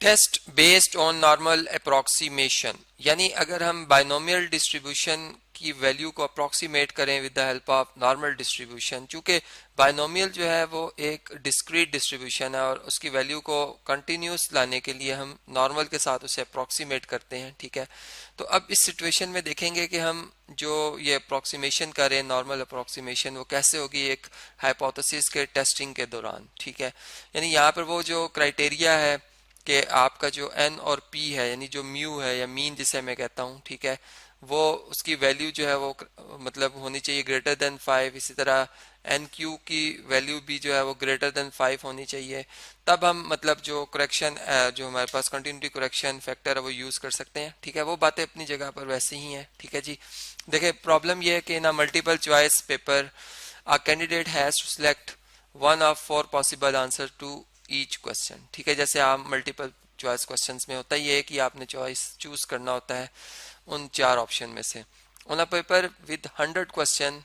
Test based on normal approximation, यानी अगर हम बाइनोमियल डिस्ट्रीब्यूशन की वैल्यू को अप्रोक्सीमेट करें with the help of normal distribution, चूंकि बाइनोमियल जो है वो एक डिस्क्रीट डिस्ट्रीब्यूशन है और उसकी वैल्यू को कंटिन्यूस लाने के लिए हम नॉर्मल के साथ उसे अप्रोक्सीमेट करते हैं, ठीक है। तो अब इस सिचुएशन में देखेंगे कि हम जो ये अप्रोक्सीमेशन करें, नॉर्मल अप्रोक्सीमेशन, वो कैसे होगी एक हाइपोथेसिस के टेस्टिंग के दौरान, ठीक है। यानी यहाँ पर वो जो क्राइटेरिया है कि आपका जो एन और पी है, यानी जो म्यू है या मीन जिसे मैं कहता हूँ, ठीक है, वो उसकी वैल्यू जो है वो मतलब होनी चाहिए ग्रेटर देन 5। इसी तरह एन क्यू की वैल्यू भी जो है वो ग्रेटर देन 5 होनी चाहिए। तब हम मतलब जो करेक्शन जो हमारे पास कंटिन्यूटी करेक्शन फैक्टर है वो यूज कर सकते हैं, ठीक है। वो बातें अपनी जगह पर वैसे ही हैं, ठीक है जी। देखिए प्रॉब्लम यह है कि ना multiple choice paper a candidate has to select one of 4 possible answer to each question, ठीक है। जैसे आप मल्टीपल चॉइस क्वेश्चंस में होता ही है कि आपने चॉइस चूज करना होता है उन 4 ऑप्शन में से। On a paper with 100 question,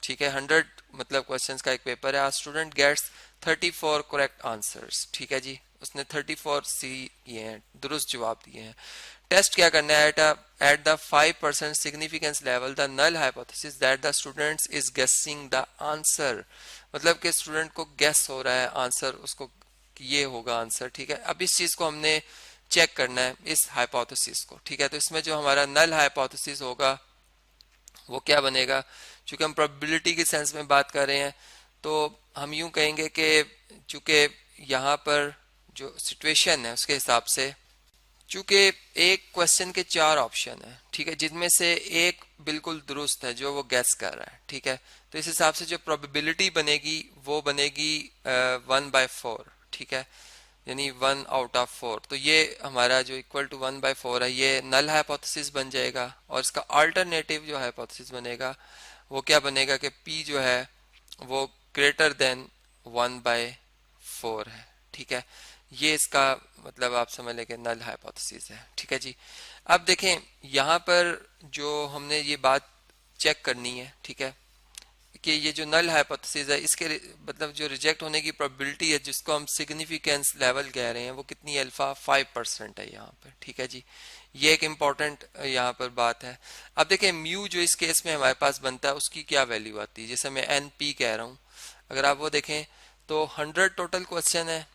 ठीक है, 100 मतलब क्वेश्चंस का एक पेपर है, स्टूडेंट गेट्स 34 करेक्ट आंसर्स, ठीक है जी। उसने 34 सी किए हैं, दुरुस्त जवाब दिए हैं। टेस्ट क्या करना है, at the 5% significance level the null hypothesis that the students is guessing the answer, मतलब कि स्टूडेंट को गेस हो रहा है आंसर, उसको ये होगा आंसर, ठीक है। अब इस चीज को हमने चेक करना है, इस हाइपोथेसिस को, ठीक है। तो इसमें जो हमारा नल हाइपोथेसिस होगा वो क्या बनेगा, चूंकि हम प्रोबेबिलिटी के सेंस में बात कर रहे हैं तो हम यूं कहेंगे कि चूंकि यहाँ पर जो सिचुएशन है उसके हिसाब से, चूंकि एक क्वेश्चन के 4 ऑप्शन है, ठीक है, जिनमें से एक बिल्कुल दुरुस्त है जो वो गैस कर रहा है, ठीक है। तो इस हिसाब से जो प्रोबेबिलिटी बनेगी वो बनेगी 1/4, ठीक है, यानी 1/4। तो ये हमारा जो इक्वल टू 1/4 है ये नल हाइपोथेसिस बन जाएगा। और इसका अल्टरनेटिव जो हाइपोथेसिस बनेगा वो क्या बनेगा कि P जो है वो ग्रेटर देन 1/4 है, ठीक है। ये इसका मतलब आप समझ लें कि नल हाइपोथेसिस है, ठीक है जी। अब देखें यहाँ पर जो हमने ये बात चेक करनी है, ठीक है, कि ये जो नल हाइपोथेसिस है इसके मतलब जो रिजेक्ट होने की प्रोबेबिलिटी है जिसको हम सिग्निफिकेंस लेवल कह रहे हैं वो कितनी अल्फा 5% है यहाँ पर, ठीक है जी। ये एक इम्पॉर्टेंट यहाँ पर बात है। अब देखें म्यू जो इस केस में हमारे पास बनता है उसकी क्या वैल्यू आती है, जैसे मैं एन पी कह रहा हूँ, अगर आप वो देखें तो 100 टोटल क्वेश्चन है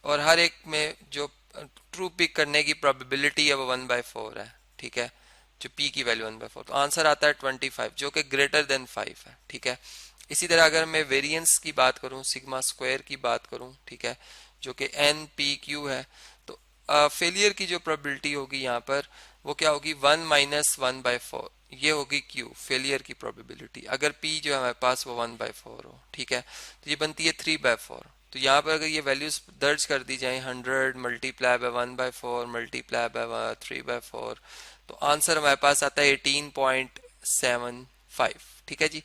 और हर एक में जो ट्रू पिक करने की प्रोबेबिलिटी है वो 1/4 है, ठीक है, जो पी की वैल्यू 1/4, तो आंसर आता है 25 जो कि ग्रेटर देन 5 है, ठीक है। इसी तरह अगर मैं वेरिएंस की बात करूं, सिग्मा स्क्वायर की बात करूं, ठीक है, जो कि एन पी क्यू है, तो फेलियर की जो प्रोबेबिलिटी होगी यहाँ पर वो क्या होगी 1 - 1/4, ये होगी क्यू फेलियर की प्रोबेबिलिटी, अगर पी जो है हमारे पास वो 1/4 हो, ठीक है। तो ये बनती है 3/4। तो यहाँ पर अगर ये वैल्यूज दर्ज कर दी जाए 100 मल्टीप्लाई बाय 1/4 मल्टीप्लाई बाय 3/4, तो आंसर हमारे पास आता है 18.75, ठीक है जी।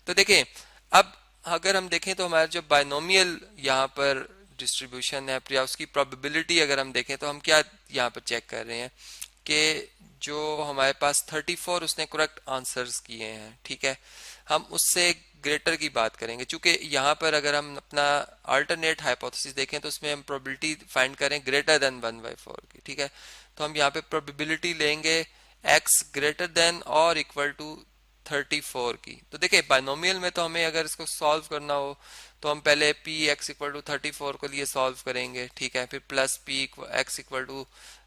तो देखें अब अगर हम देखें तो हमारा जो बाइनोमियल यहाँ पर डिस्ट्रीब्यूशन है या उसकी प्रोबेबिलिटी अगर हम देखें तो हम क्या यहाँ पर चेक कर रहे हैं कि जो हमारे पास 34 उसने करेक्ट आंसर्स किए हैं, ठीक है, हम उससे ग्रेटर की बात करेंगे। चूंकि यहाँ पर अगर हम अपना अल्टरनेट हाइपोथेसिस देखें तो उसमें हम प्रोबेबिलिटी फाइंड करें ग्रेटर देन 1/4 की, ठीक है। तो हम यहाँ पे प्रोबेबिलिटी लेंगे x ग्रेटर देन और इक्वल टू 34 की। तो देखिए बाइनोमियल में तो हमें अगर इसको सॉल्व करना हो तो हम पहले p x इक्वल टू 34 के लिए सॉल्व करेंगे, ठीक है, फिर plus p x equal to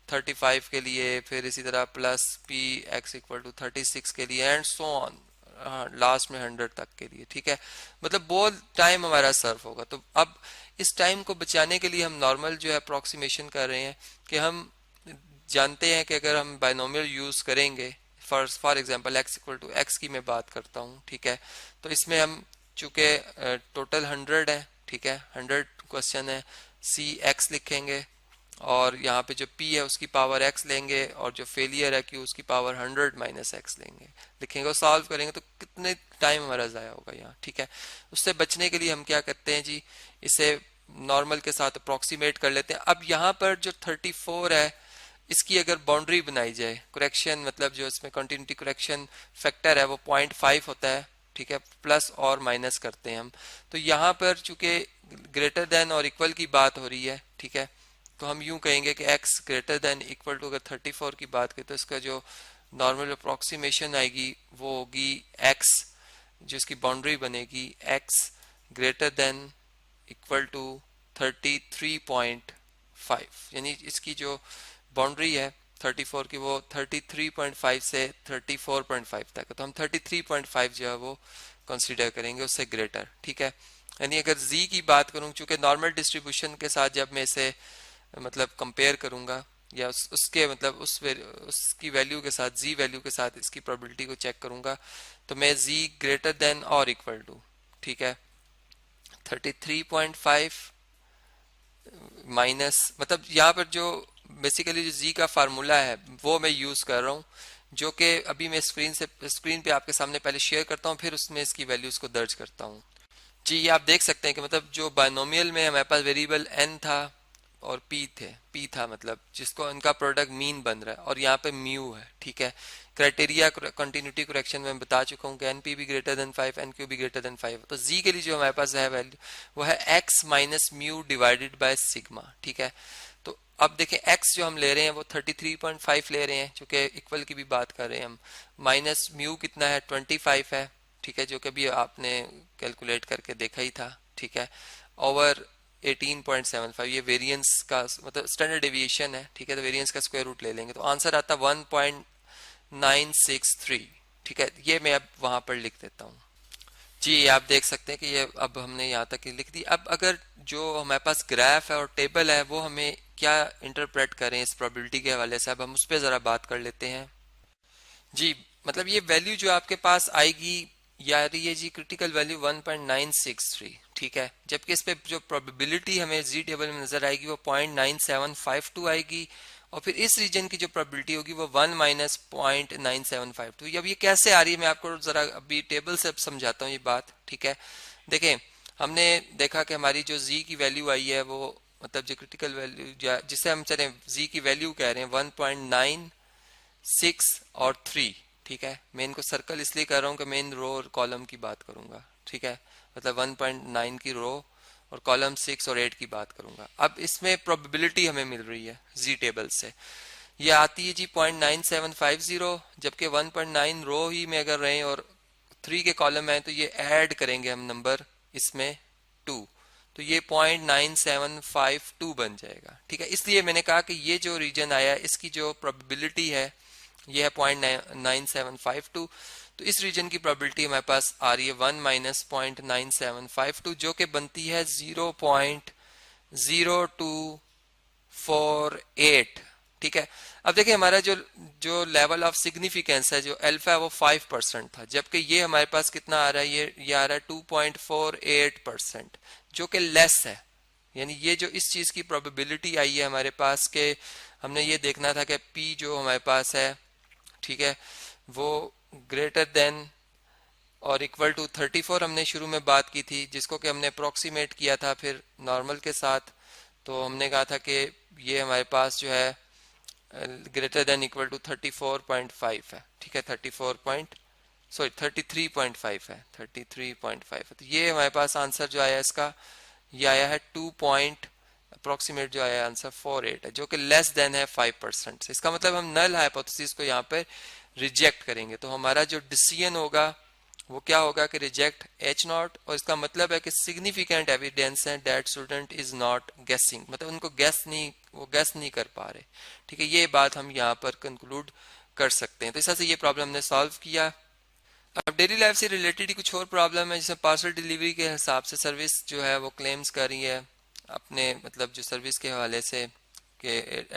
35 के लिए, फिर इसी तरह plus p x equal to 36 के लिए एंड सो ऑन लास्ट में 100 तक के लिए, ठीक है। मतलब बहुत टाइम हमारा सर्व होगा। तो अब इस टाइम को बचाने के लिए हम नॉर्मल जो है अप्रोक्सीमेशन कर रहे हैं कि हम जानते हैं कि अगर हम बाइनोमियल यूज करेंगे for example x equal to x की मैं बात करता हूँ, ठीक है, तो इसमें हम चूंकि टोटल 100 है, ठीक है, 100 क्वेश्चन है, सी x लिखेंगे और यहाँ पे जो p है उसकी पावर x लेंगे और जो फेलियर है q उसकी पावर 100 - x लिखेंगे और सॉल्व करेंगे। तो कितने टाइम हमारा ज़ाया होगा यहाँ, ठीक है। उससे बचने के लिए हम क्या करते हैं जी, इसे नॉर्मल के साथ अप्रोक्सीमेट कर लेते हैं। अब यहाँ पर जो 34 है इसकी अगर बाउंड्री बनाई जाए, करेक्शन मतलब जो इसमें कंटिन्यूटी करेक्शन फैक्टर है वो 0.5 होता है, ठीक है, प्लस और माइनस करते हैं हम। तो यहाँ पर चूंकि ग्रेटर देन और इक्वल की बात हो रही है, ठीक है, तो हम यूं कहेंगे कि x greater than equal to, अगर 34 की बात करें तो इसका जो नॉर्मल अप्रोक्सीमेशन आएगी वो होगी x, जो इसकी बाउंड्री बनेगी x greater than equal to 33.5, यानी इसकी जो बाउंड्री है 34 की वो 33.5 से 34.5 तक है, तो हम 33.5 जो है वो कंसीडर करेंगे उससे ग्रेटर, ठीक है। यानी अगर z की बात करूं, चूंकि नॉर्मल डिस्ट्रीब्यूशन के साथ जब मैं इसे मतलब कंपेयर करूंगा या उसके मतलब उसकी वैल्यू के साथ, z वैल्यू के साथ इसकी प्रोबेबिलिटी को चेक करूंगा, तो मैं z ग्रेटर देन और इक्वल टू, ठीक है, 33.5 माइनस, मतलब यहाँ पर जो बेसिकली जो z का फार्मूला है वो मैं यूज कर रहा हूँ, जो कि अभी मैं स्क्रीन पे आपके सामने पहले शेयर करता हूँ, फिर उसमें इसकी वैल्यूज को दर्ज करता हूँ। जी, ये आप देख सकते हैं कि मतलब जो बायनोमियल में हमारे पास वेरिएबल n था और p था, मतलब जिसको इनका प्रोडक्ट मीन बन रहा है, और यहाँ पे म्यू है, ठीक है। क्राइटेरिया कंटिन्यूटी करेक्शन में बता चुका हूँ कि np भी ग्रेटर देन 5, nq भी ग्रेटर देन 5, तो z के लिए जो हमारे पास है वैल्यू वो है x minus mu divided by sigma, ठीक है। तो अब देखें x जो हम ले रहे हैं वो 33.5 ले रहे हैं, चूंकि इक्वल की भी बात कर रहे हैं हम, माइनस म्यू कितना है 25 है, ठीक है, जो कि अभी आपने कैलकुलेट करके देखा ही था, ठीक है, ओवर 18.75, ये वेरिएंस का मतलब स्टैंडर्ड डेविएशन है, ठीक है, तो वेरिएंस का स्क्वायर रूट ले लेंगे तो आंसर आता 1.963, ठीक है। ये मैं अब वहां पर लिख देता हूँ। जी, आप देख सकते हैं कि ये अब हमने यहाँ तक लिख दी। अब अगर जो हमारे पास ग्राफ है और टेबल है वो हमें क्या इंटरप्रेट करें इस प्रोबेबिलिटी के हवाले से, अब हम उस पर ज़रा बात कर लेते हैं। जी, मतलब ये वैल्यू जो आपके पास आएगी यार, ये जी क्रिटिकल वैल्यू 1.963, ठीक है, जबकि इस पे जो प्रोबेबिलिटी हमें जी टेबल में नजर आएगी वो 0.9752 आएगी, और फिर इस रीजन की जो प्रोबेबिलिटी होगी वो 1 माइनस 0.9752। अब ये कैसे आ रही है मैं आपको जरा अभी टेबल से समझाता हूँ ये बात, ठीक है। देखें, हमने देखा कि हमारी जो जी की वैल्यू आई है वो मतलब जो क्रिटिकल वैल्यू जिसे हम चले जी की वैल्यू कह रहे हैं 1.96 और 3, ठीक है। मैं इनको सर्कल इसलिए कर रहा हूँ कि मैं इन रो और कॉलम की बात करूंगा, ठीक है, मतलब 1.9 की रो और कॉलम 6 और 8 की बात करूंगा। अब इसमें प्रोबेबिलिटी हमें मिल रही है जी टेबल से, ये आती है जी 0.9750, जबकि 1.9 रो ही में अगर रहे और 3 के कॉलम है तो ये ऐड करेंगे हम नंबर इसमें 2, तो ये 0.9752 बन जाएगा, ठीक है। इसलिए मैंने कहा कि ये जो रीजन आया इसकी जो प्रोबेबिलिटी है ये है 0.9752, तो इस रीजन की प्रोबेबिलिटी हमारे पास आ रही है 1 माइनस 0.9752, जो कि बनती है 0.0248, ठीक है। अब देखिए हमारा जो जो लेवल ऑफ सिग्निफिकेंस है जो अल्फा है वो 5% था, जबकि ये हमारे पास कितना आ रहा है, ये आ रहा है 2.48%, जो कि लेस है। यानी ये जो इस चीज की प्रोबेबिलिटी आई है हमारे पास के हमने ये देखना था कि P जो हमारे पास है, ठीक है, वो ग्रेटर देन और इक्वल टू 34 हमने शुरू में बात की थी, जिसको कि हमने अप्रोक्सीमेट किया था फिर नॉर्मल के साथ, तो हमने कहा था कि ये हमारे पास जो है ग्रेटर देन इक्वल टू 34.5 है, ठीक है, 33.5 है, 33.5 है, तो ये हमारे पास आंसर जो आया इसका ये आया है 2 पॉइंट अप्रोक्सीमेट जो आया आंसर 48 है, जो कि लेस देन है 5%। इसका मतलब हम नल हाइपोथेसिस को यहाँ पर रिजेक्ट करेंगे, तो हमारा जो डिसीजन होगा वो क्या होगा कि रिजेक्ट H नॉट, और इसका मतलब है कि सिग्निफिकेंट एविडेंस है दैट स्टूडेंट इज नॉट गेसिंग, मतलब उनको वो गेस नहीं कर पा रहे, ठीक है। ये बात हम यहाँ पर कंक्लूड कर सकते हैं। तो इस तरह से ये प्रॉब्लम हमने सॉल्व किया। अब डेली लाइफ से रिलेटेड ही कुछ और प्रॉब्लम है, जैसे पार्सल डिलीवरी के हिसाब से सर्विस जो है वो क्लेम्स कर रही है अपने मतलब जो सर्विस के हवाले से कि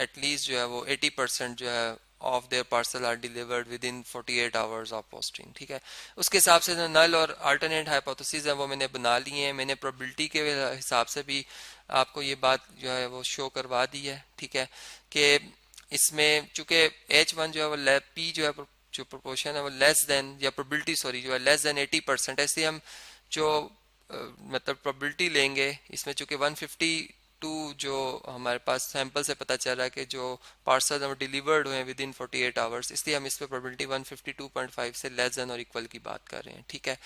एटलीस्ट जो है वो 80% जो है of their parcel are delivered within 48 hours of posting, ठीक है। उसके हिसाब से जो नल और अल्टरनेट हाइपोथेसिस है वो मैंने बना ली है, मैंने प्रोबेबिलिटी के हिसाब से भी आपको ये बात जो है वो शो करवा दी है, ठीक है, कि इसमें चूंकि H1 जो है वो P जो है जो प्रोपोर्शन है वो लेस देन या प्रोबेबिलिटी सॉरी जो है लेस देन 80%, ऐसे हम जो मतलब प्रोबेबिलिटी लेंगे इसमें चूंकि 150 टू जो हमारे पास सैंपल से पता चल रहा है कि जो पार्सल हम डिलीवर्ड हुए विद इन 48 आवर्स, इसलिए हम इस पे प्रोबेबिलिटी 152.5 से लेस देन और इक्वल की बात कर रहे हैं। ठीक है,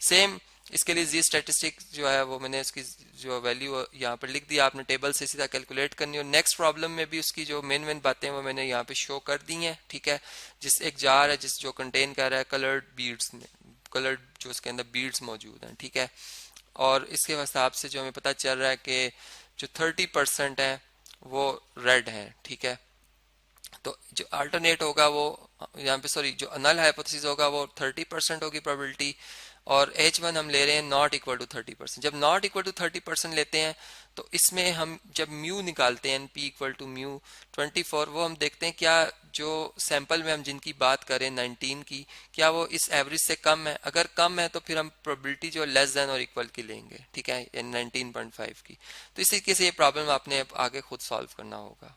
सेम इसके लिए जी स्टैटिस्टिक जो है वो मैंने उसकी जो वैल्यू यहाँ पर लिख दिया, आपने टेबल से सीधा कैलकुलेट करनी हो। नेक्स्ट प्रॉब्लम में भी उसकी जो मेन बातें वो मैंने यहाँ पे शो कर दी हैं। ठीक है, जिस एक जार है जिस जो कंटेन कर रहा है कलर्ड बीड्स में, कलर्ड जो उसके अंदर बीड्स मौजूद हैं। ठीक है, और इसके हिसाब से जो हमें पता चल रहा है कि जो 30% है वो रेड है। ठीक है, तो जो अल्टरनेट होगा वो यहाँ पे, सॉरी, जो नल हाइपोथेसिस होगा वो 30% होगी प्रोबेबिलिटी, और H1 हम ले रहे हैं नॉट इक्वल टू 30%। जब नॉट इक्वल टू 30% लेते हैं तो इसमें हम जब म्यू निकालते हैं, P इक्वल टू म्यू 24, वो हम देखते हैं क्या जो सैंपल में हम जिनकी बात करें 19 की, क्या वो इस एवरेज से कम है। अगर कम है तो फिर हम प्रोबेबिलिटी जो लेस देन और इक्वल की लेंगे। ठीक है, 19.5 की। तो इस तरीके से ये प्रॉब्लम आपने आगे खुद सॉल्व करना होगा।